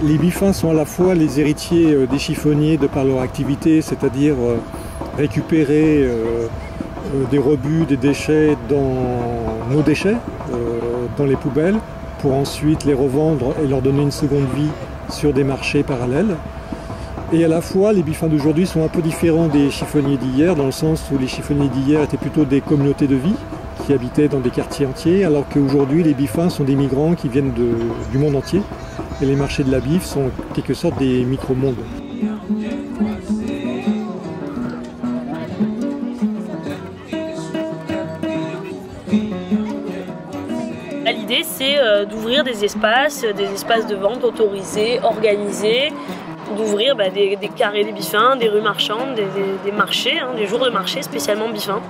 Les bifins sont à la fois les héritiers des chiffonniers de par leur activité, c'est-à-dire récupérer des rebuts, des déchets dans nos déchets, dans les poubelles, pour ensuite les revendre et leur donner une seconde vie sur des marchés parallèles. Et à la fois, les bifins d'aujourd'hui sont un peu différents des chiffonniers d'hier, dans le sens où les chiffonniers d'hier étaient plutôt des communautés de vie qui habitaient dans des quartiers entiers, alors qu'aujourd'hui, les bifins sont des migrants qui viennent du monde entier. Et les marchés de la bif sont en quelque sorte des micro-mondes. L'idée, c'est d'ouvrir des espaces de vente autorisés, organisés, d'ouvrir des carrés des bifins, des rues marchandes, des marchés, des jours de marché spécialement bifins.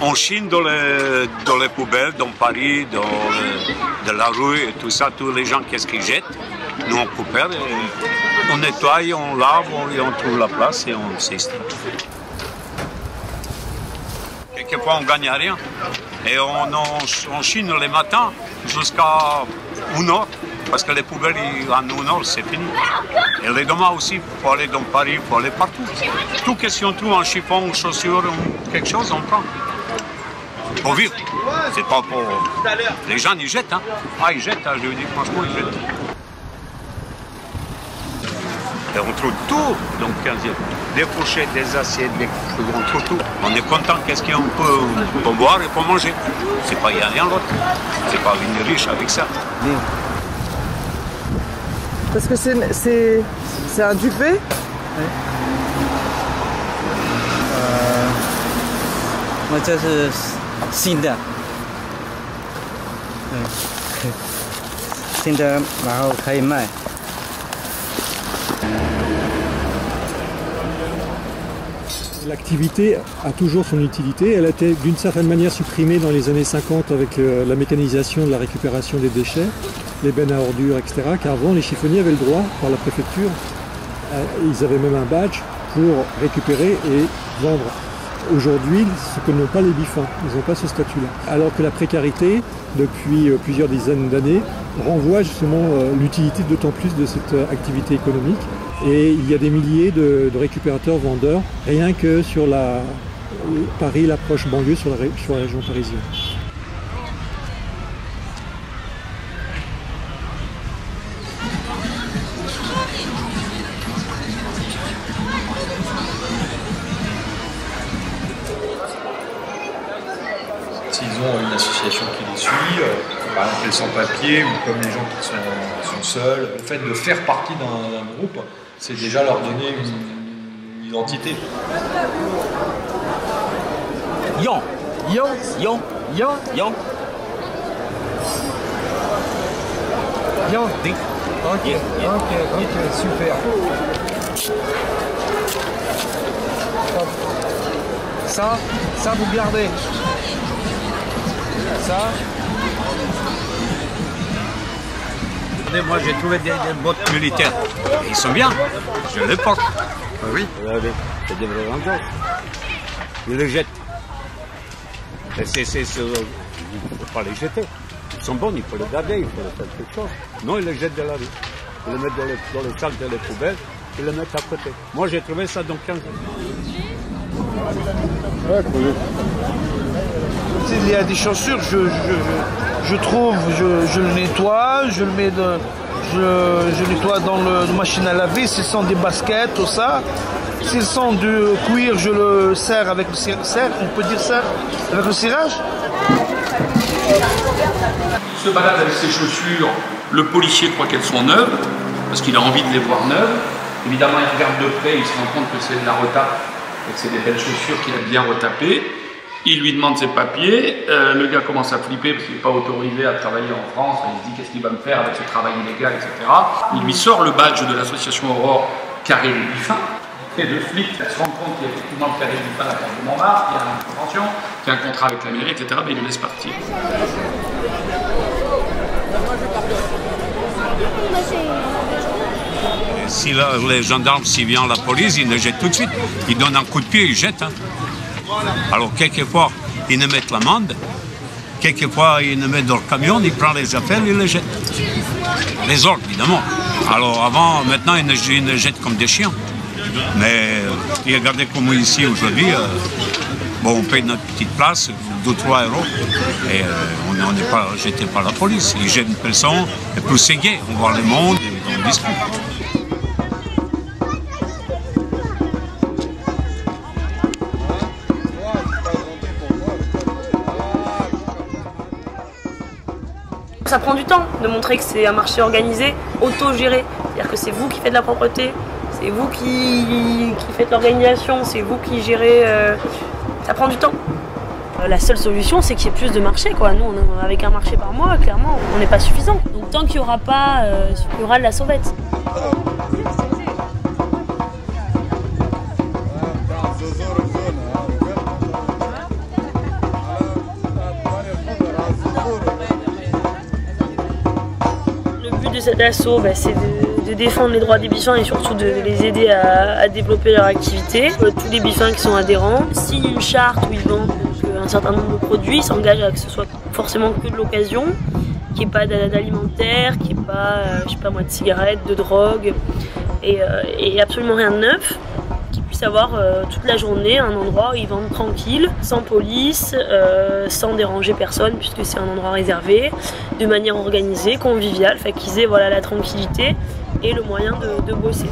En Chine, dans les poubelles, dans Paris, dans la rue et tout ça, tous les gens, qu'est-ce qu'ils jettent? Nous, on récupère, on nettoie, on lave, et on trouve la place et on s'installe. Quelquefois, on ne gagne rien. Et en Chine, les matins, jusqu'à 1h, parce que les poubelles, à 1h, c'est fini. Et les demain aussi, il faut aller dans Paris, il faut aller partout. Tout ce qu'on trouve en chiffon, en chaussures, quelque chose, on prend. Pour vivre. C'est pas pour... Les gens, ils jettent. Hein. Ah, ils jettent, je veux dire, franchement, ils jettent. Et on trouve tout dans le 15e. Des fourchettes, des assiettes, on trouve tout. On est content qu'est-ce qu'on peut boire et pour manger. C'est pas, il n'y a rien d'autre. C'est pas une riche avec ça. Parce que c'est un duvet. Oui. 我这是新的，新的，然后可以卖。 L'activité a toujours son utilité. Elle a été d'une certaine manière supprimée dans les années 50 avec la mécanisation de la récupération des déchets, les bennes à ordures, etc. Car avant, les chiffonniers avaient le droit, par la préfecture, ils avaient même un badge pour récupérer et vendre. Aujourd'hui, ce que n'ont pas les bifins, ils n'ont pas ce statut-là. Alors que la précarité, depuis plusieurs dizaines d'années, renvoie justement l'utilité d'autant plus de cette activité économique. Et il y a des milliers de récupérateurs-vendeurs, rien que sur Paris, l'approche banlieue, sur la région parisienne. S'ils ont une association qui les suit, par exemple les sans-papiers ou comme les gens qui sont seuls, le fait de faire partie d'un groupe, c'est déjà leur donner une identité. Yon, yon, yon, yon, yon. Yon. Ok, ok, super. Ça vous gardez. Ça. Moi j'ai trouvé des bottes militaires. Ils sont bien. Je les porte. Ah oui. Regardez, c'est des vrais rangers. Ils les jettent. Il ne faut pas les jeter. Ils sont bons, il faut les garder, il faut les faire quelque chose. Non, ils les jettent de la rue. Ils les mettent dans les sacs de les poubelles, ils les mettent à côté. Moi j'ai trouvé ça dans 15 ans. Ouais, Il y a des chaussures, je trouve, je le nettoie, je je nettoie dans la machine à laver. S'ils sont des baskets, tout ça. S'ils sont du cuir, je le serre avec le serre. On peut dire ça avec le cirage. Il se balade avec ses chaussures. Le policier croit qu'elles sont neuves parce qu'il a envie de les voir neuves. Évidemment, il regarde de près, il se rend compte que c'est de la retape et que c'est des belles chaussures qu'il a bien retapées. Il lui demande ses papiers, le gars commence à flipper parce qu'il n'est pas autorisé à travailler en France, il se dit qu'est-ce qu'il va me faire avec ce travail illégal, etc. Il lui sort le badge de l'association Aurore Carré des Buffins, et le flic se rend compte qu'il y a effectivement le Carré des Buffins à la porte de Montmartre, il y a une convention, qu'il y a un contrat avec la mairie, etc. Mais il le laisse partir. Et si les gendarmes, s'il vient la police, ils le jettent tout de suite. Ils donnent un coup de pied, ils jettent. Hein. Alors, quelquefois, ils ne mettent l'amende. Quelquefois, ils ne mettent dans le camion, ils prennent les affaires, ils les jettent. Les ordres, évidemment. Alors, avant, maintenant, ils ne jettent comme des chiens. Mais, regardez comme ici, aujourd'hui, bon, on paye notre petite place, 2-3 €, et on n'est pas jeté par la police. Ils jettent une personne, et plus c'est gai, on voit le monde, et on discute. Ça prend du temps de montrer que c'est un marché organisé, auto-géré. C'est-à-dire que c'est vous qui faites la propreté, c'est vous qui faites l'organisation, c'est vous qui gérez. Ça prend du temps. La seule solution, c'est qu'il y ait plus de marchés, quoi. Nous, avec un marché par mois, clairement, on n'est pas suffisant. Donc tant qu'il n'y aura pas, il y aura de la sauvette. Cet assaut, c'est de défendre les droits des Biffins et surtout de les aider à développer leur activité. Tous les Biffins qui sont adhérents signent une charte où ils vendent un certain nombre de produits, ils s'engagent à que ce soit forcément que de l'occasion, qu'il n'y ait pas d'alimentaire, qu'il n'y ait pas, je sais pas moi, de cigarettes, de drogue et absolument rien de neuf. Avoir toute la journée un endroit où ils vendent tranquille, sans police, sans déranger personne puisque c'est un endroit réservé, de manière organisée, conviviale, fait qu'ils aient voilà, la tranquillité et le moyen de bosser.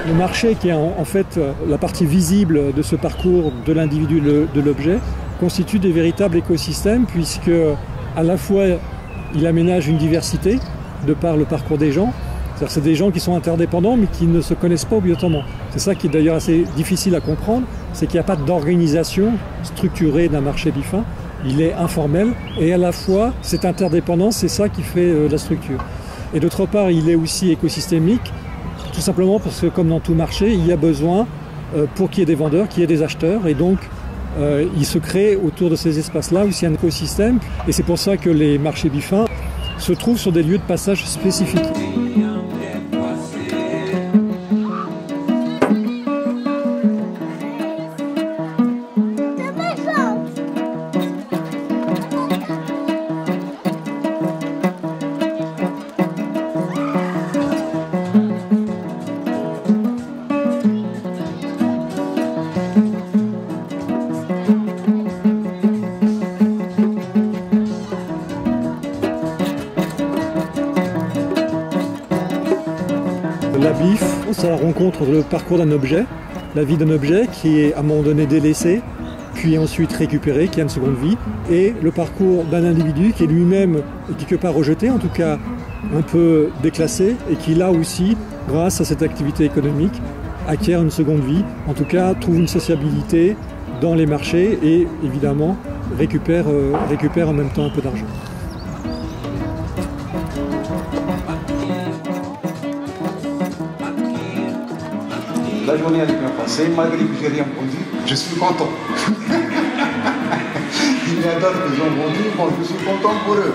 Le marché, qui est en fait la partie visible de ce parcours de l'individu de l'objet, constitue des véritables écosystèmes puisque à la fois il aménage une diversité de par le parcours des gens. C'est des gens qui sont interdépendants mais qui ne se connaissent pas obligatoirement. C'est ça qui est d'ailleurs assez difficile à comprendre, c'est qu'il n'y a pas d'organisation structurée d'un marché biffin. Il est informel et à la fois cette interdépendance, c'est ça qui fait la structure. Et d'autre part, il est aussi écosystémique. Tout simplement parce que comme dans tout marché, il y a besoin pour qu'il y ait des vendeurs, qu'il y ait des acheteurs et donc il se crée autour de ces espaces-là aussi un écosystème et c'est pour ça que les marchés biffins se trouvent sur des lieux de passage spécifiques. La BIF, c'est la rencontre, le parcours d'un objet, la vie d'un objet qui est à un moment donné délaissé, puis ensuite récupéré, qui a une seconde vie, et le parcours d'un individu qui est lui-même quelque part rejeté, en tout cas un peu déclassé, et qui là aussi, grâce à cette activité économique, acquiert une seconde vie, en tout cas trouve une sociabilité dans les marchés et évidemment récupère en même temps un peu d'argent. La journée a bien passé, malgré que j'ai rien vendu, je suis content. Il y a d'autres qui ont vendu, moi je suis content pour eux.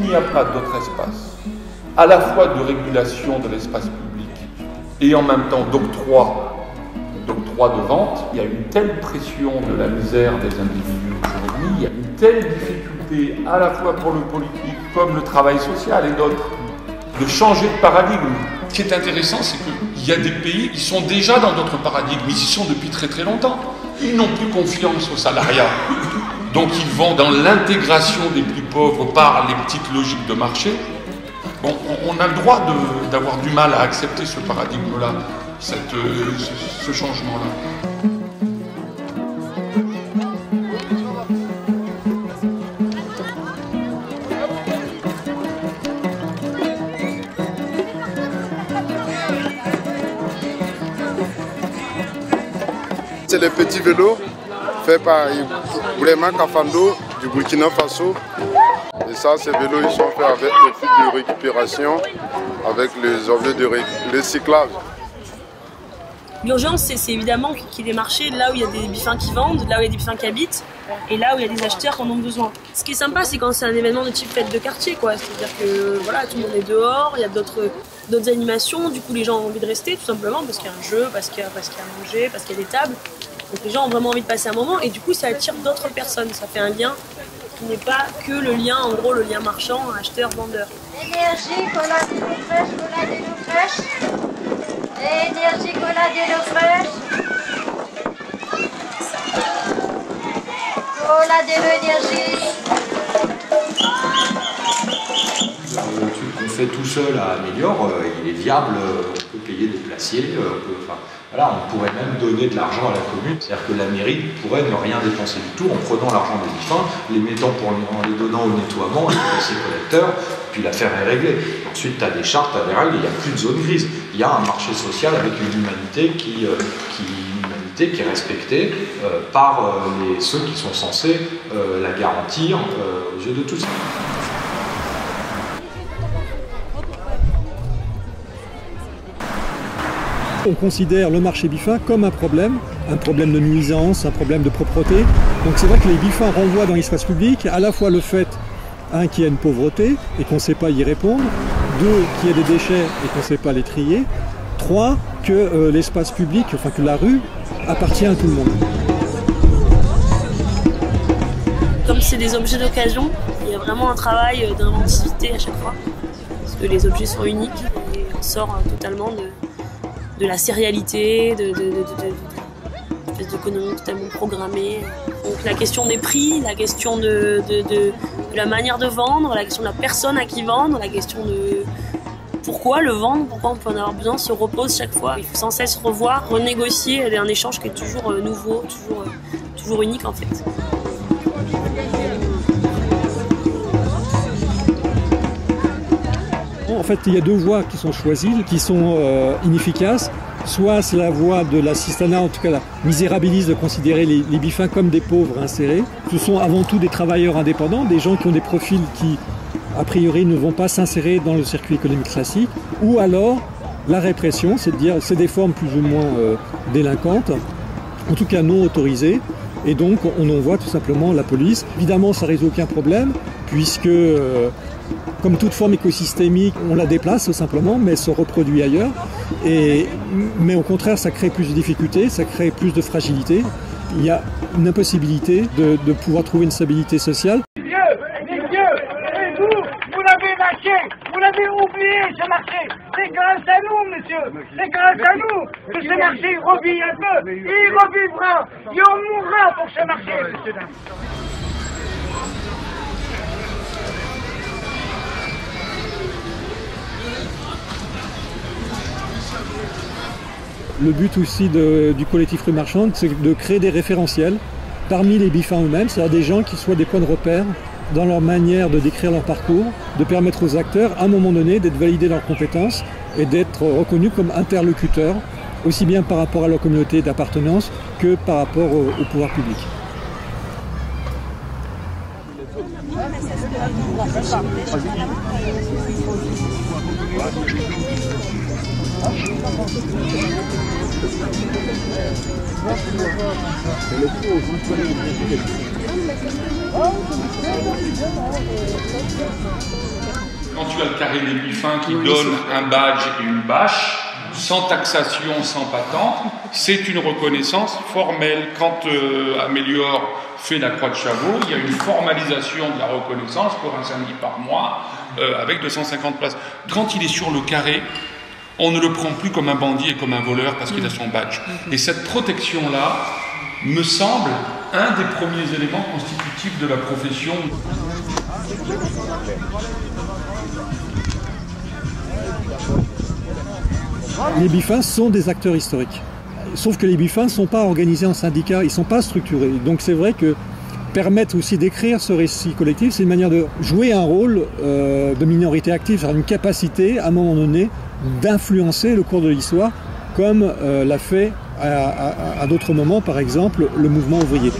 n'y a pas d'autre espace, à la fois de régulation de l'espace public et en même temps d'octroi de vente, il y a une telle pression de la misère des individus aujourd'hui, il y a une telle difficulté à la fois pour le politique comme le travail social et d'autres, de changer de paradigme. Ce qui est intéressant, c'est qu'il y a des pays, ils sont déjà dans d'autres paradigmes, ils y sont depuis très très longtemps. Ils n'ont plus confiance au salariat. Donc ils vont dans l'intégration des plus pauvres par les petites logiques de marché. Bon, on a le droit d'avoir du mal à accepter ce paradigme-là, ce changement-là. C'est les petits vélos faits par Ibrahima Kafando du Burkina Faso. Et ça, ces vélos, ils sont faits avec les fils de récupération, avec les objets de recyclage. L'urgence, c'est évidemment qu'il y ait des marchés là où il y a des bifins qui vendent, là où il y a des bifins qui habitent, et là où il y a des acheteurs qui en ont besoin. Ce qui est sympa, c'est quand c'est un événement de type fête de quartier, quoi. C'est-à-dire que voilà, tout le monde est dehors, il y a d'autres animations, du coup les gens ont envie de rester tout simplement parce qu'il y a un jeu, parce qu'il y a à manger, parce qu'il y a des tables. Donc les gens ont vraiment envie de passer un moment et du coup ça attire d'autres personnes, ça fait un lien qui n'est pas que le lien, en gros le lien marchand, acheteur-vendeur. Énergie, cola de l'eau fraîche, cola de l'eau fraîche. Énergie, cola de l'eau fraîche. Cola de l'eau énergie. Le truc qu'on fait tout seul à Améliore, il est viable, on peut payer des placiers, voilà, on pourrait même donner de l'argent à la commune, c'est-à-dire que la mairie pourrait ne rien dépenser du tout en prenant l'argent des bifins, les mettant en les donnant au nettoiement, à les placer collecteurs, puis l'affaire est réglée. Ensuite, tu as des chartes, tu as des règles, il n'y a plus de zone grise. Il y a un marché social avec une humanité qui est respectée par ceux qui sont censés la garantir aux yeux de tous. On considère le marché bifin comme un problème de nuisance, un problème de propreté. Donc c'est vrai que les bifins renvoient dans l'espace public à la fois le fait, qu'il y a une pauvreté et qu'on ne sait pas y répondre, 2, qu'il y a des déchets et qu'on ne sait pas les trier, 3, que l'espace public, enfin que la rue, appartient à tout le monde. Comme c'est des objets d'occasion, il y a vraiment un travail d'inventivité à chaque fois, parce que les objets sont uniques et on sort totalement de la sérialité, de d'économie totalement programmée. Donc la question des prix, la question de la manière de vendre, la question de la personne à qui vendre, la question de pourquoi le vendre, pourquoi on peut en avoir besoin, se repose chaque fois. Il faut sans cesse revoir, renégocier, un échange qui est toujours nouveau, toujours unique en fait. En fait, il y a 2 voies qui sont choisies, qui sont inefficaces. Soit c'est la voie de l'assistanat, en tout cas la misérabiliste, de considérer les bifins comme des pauvres insérés. Ce sont avant tout des travailleurs indépendants, des gens qui ont des profils qui, a priori, ne vont pas s'insérer dans le circuit économique classique. Ou alors la répression, c'est-à-dire c'est des formes plus ou moins délinquantes, en tout cas non autorisées. Et donc on envoie tout simplement la police. Évidemment, ça ne résout aucun problème, puisque comme toute forme écosystémique, on la déplace tout simplement, mais elle se reproduit ailleurs. Mais au contraire, ça crée plus de difficultés, ça crée plus de fragilité. Il y a une impossibilité de pouvoir trouver une stabilité sociale. Les vieux, et vous l'avez lâché, vous l'avez oublié ce marché. C'est grâce à nous, monsieur, c'est grâce à nous que ce marché revit un peu. Il revivra, et on mourra pour ce marché, monsieur. Le but aussi du collectif Rue Marchande, c'est de créer des référentiels parmi les bifins eux-mêmes, c'est-à-dire des gens qui soient des points de repère dans leur manière de décrire leur parcours, de permettre aux acteurs, à un moment donné, d'être validés leurs compétences et d'être reconnus comme interlocuteurs, aussi bien par rapport à leur communauté d'appartenance que par rapport au pouvoir public. Quand tu as le carré des Biffins qui donne un badge et une bâche, sans taxation, sans patente, c'est une reconnaissance formelle. Quand Améliore fait la Croix de Chavaux, il y a une formalisation de la reconnaissance pour un samedi par mois avec 250 places. Quand il est sur le carré, on ne le prend plus comme un bandit et comme un voleur parce qu'il a son badge. Et cette protection-là me semble un des premiers éléments constitutifs de la profession. Les Biffins sont des acteurs historiques. Sauf que les Biffins ne sont pas organisés en syndicats, ils ne sont pas structurés. Donc c'est vrai que permettre aussi d'écrire ce récit collectif, c'est une manière de jouer un rôle de minorité active, c'est-à-dire une capacité, à un moment donné, d'influencer le cours de l'histoire, comme l'a fait à d'autres moments, par exemple, le mouvement ouvrier.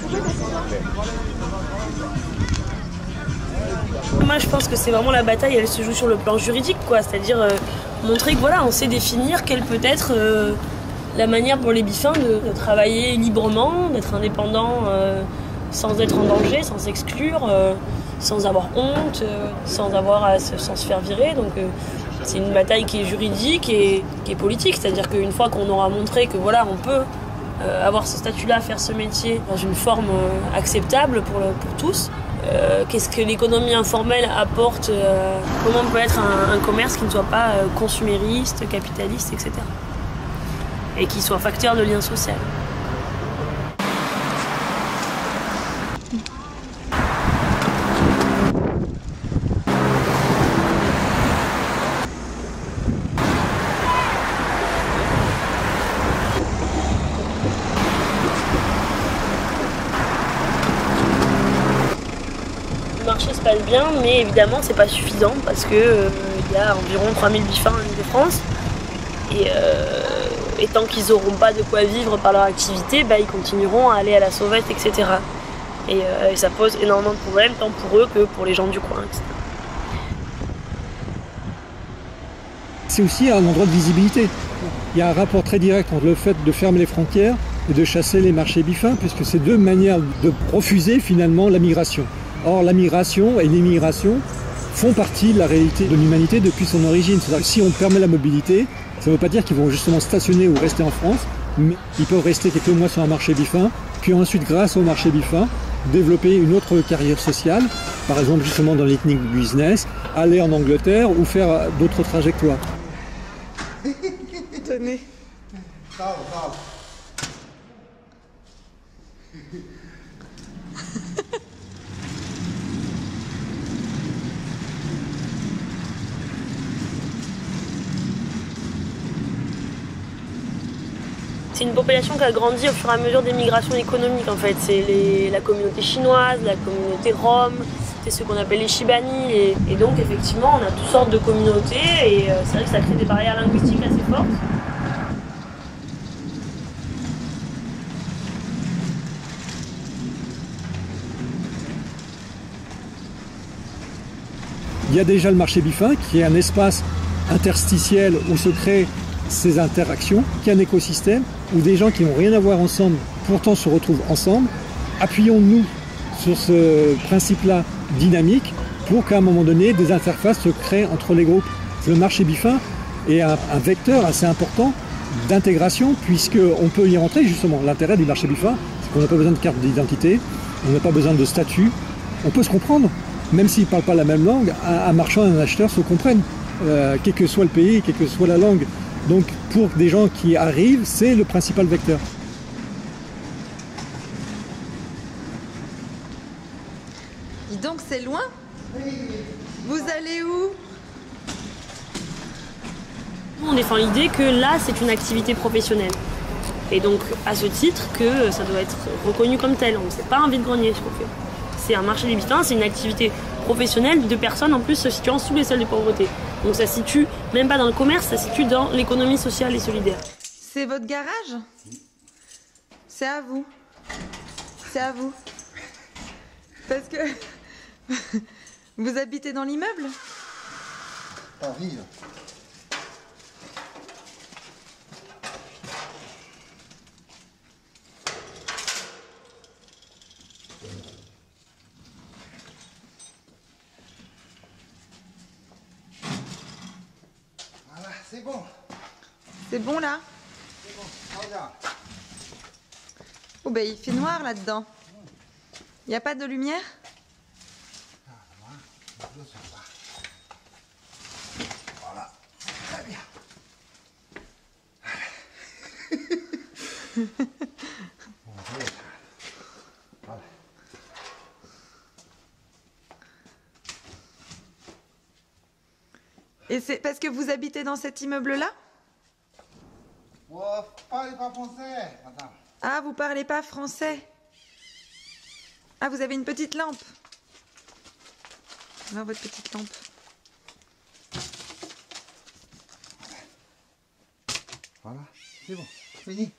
Moi, je pense que c'est vraiment la bataille, elle se joue sur le plan juridique, quoi. C'est-à-dire montrer que voilà, on sait définir quelle peut être la manière pour les Biffins de travailler librement, d'être indépendants sans être en danger, sans s'exclure, sans avoir honte, sans se faire virer. Donc c'est une bataille qui est juridique et qui est politique. C'est-à-dire qu'une fois qu'on aura montré que voilà, on peut avoir ce statut-là, faire ce métier dans une forme acceptable pour tous, qu'est-ce que l'économie informelle apporte, comment peut être un commerce qui ne soit pas consumériste, capitaliste, etc. Et qui soit facteur de lien social. Le marché se passe bien, mais évidemment c'est pas suffisant parce que il y a environ 3000 Biffins en Île-de-France et tant qu'ils n'auront pas de quoi vivre par leur activité, ils continueront à aller à la sauvette, etc. Et ça pose énormément de problèmes, tant pour eux que pour les gens du coin, etc. C'est aussi un endroit de visibilité. Il y a un rapport très direct entre le fait de fermer les frontières et de chasser les marchés Biffins, puisque c'est deux manières de refuser finalement la migration. Or, la migration et l'immigration font partie de la réalité de l'humanité depuis son origine. C'est-à-dire que si on permet la mobilité, ça ne veut pas dire qu'ils vont justement stationner ou rester en France, mais ils peuvent rester quelques mois sur un marché Biffin, puis ensuite, grâce au marché Biffin, développer une autre carrière sociale, par exemple justement dans l'ethnique business, aller en Angleterre ou faire d'autres trajectoires. Tenez. C'est une population qui a grandi au fur et à mesure des migrations économiques en fait. C'est la communauté chinoise, la communauté rome, c'est ce qu'on appelle les Chibani. Et donc effectivement on a toutes sortes de communautés et c'est vrai que ça crée des barrières linguistiques assez fortes. Il y a déjà le marché Biffin qui est un espace interstitiel où se créent ces interactions, qui est un écosystème où des gens qui n'ont rien à voir ensemble pourtant se retrouvent ensemble. Appuyons-nous sur ce principe-là dynamique pour qu'à un moment donné des interfaces se créent entre les groupes. Le marché Biffin est un vecteur assez important d'intégration puisqu'on peut y rentrer justement. L'intérêt du marché Biffin, c'est qu'on n'a pas besoin de carte d'identité, on n'a pas besoin de statut, on peut se comprendre, même s'ils ne parlent pas la même langue, un marchand et un acheteur se comprennent, quel que soit le pays, quelle que soit la langue. Donc pour des gens qui arrivent, c'est le principal vecteur. Dis donc, c'est loin? Vous allez où? On défend l'idée que là, c'est une activité professionnelle. Et donc, à ce titre, que ça doit être reconnu comme tel. C'est pas un vide-grenier ce qu'on fait. C'est un marché des Biffins, c'est une activité professionnelle de personnes en plus se situant sous les seuils de pauvreté. Donc ça se situe même pas dans le commerce, ça se situe dans l'économie sociale et solidaire. C'est votre garage? C'est à vous. C'est à vous. Parce que vous habitez dans l'immeuble? Pas vivre. c'est bon. C'est bon là? C'est bon, regarde. Oh ben il fait noir là-dedans. Il n'y a pas de lumière? Voilà, très bien. Voilà. Et c'est parce que vous habitez dans cet immeuble-là? Vous parlez pas français, madame. Ah, vous parlez pas français? Ah, vous avez une petite lampe. Alors, votre petite lampe. Voilà, c'est bon, fini.